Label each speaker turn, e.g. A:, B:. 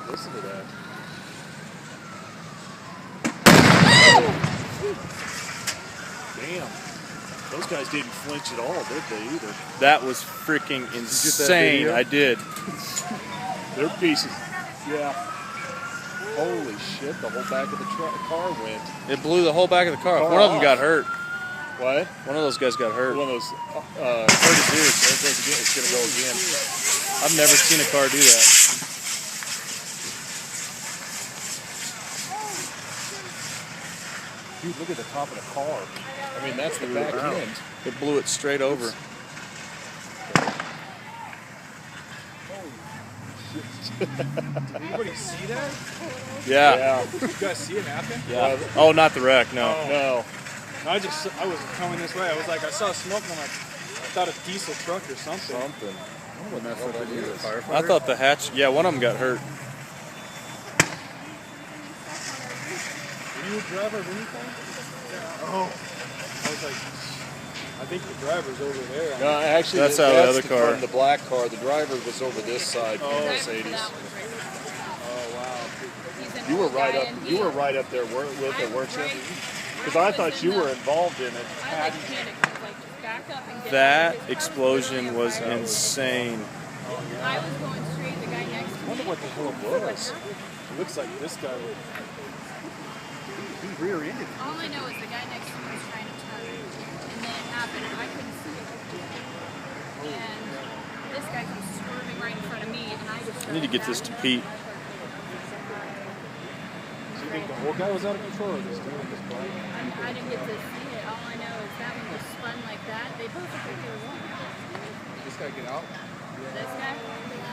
A: Listen to that. Damn. Those guys didn't flinch at all, did they, either?
B: That was freaking insane. I did.
A: They're pieces. Yeah. Holy shit, the whole back of the car went.
B: It blew the whole back of the car. One of them got hurt.
A: What?
B: One of those guys got hurt.
A: One of those hurt his ears. There it goes again. It's going to go again.
B: I've never seen a car do that.
A: Dude, look at the top of the car. I mean, that's the back end.
B: It blew it straight over.
C: Did anybody see that?
B: Yeah.
C: Did you guys see it happen?
B: Yeah. Oh, not the wreck, no.
A: No.
C: I was coming this way. I was like, I saw smoke and I'm like, I thought a diesel truck or something.
A: I
B: thought the hatch, yeah, one of them got hurt.
C: Were you a driver of anything? Oh. I was like, I think the driver's over there.
A: No, actually,
B: that's how the other car.
A: From the black car, the driver was over this side from the Mercedes.
C: Oh wow.
A: You were right up there with it, weren't you? Because I thought you were involved in it.
B: That explosion was insane.
D: I was going straight, the guy next to me.
A: I wonder what the hell it was.
C: It looks like this guy would.
A: He rear-ended.
D: All I know is the guy next to me was trying to turn, and then it happened, and I couldn't see it. And this guy comes swerving right in front of me, and I just...
B: I need to get this to Pete.
C: Do you think the whole guy was out of control or just doing this bike?
D: I didn't get to see it. All I know is that one was spun like that. They both looked like they were going.
C: Did this guy get out?
D: This guy?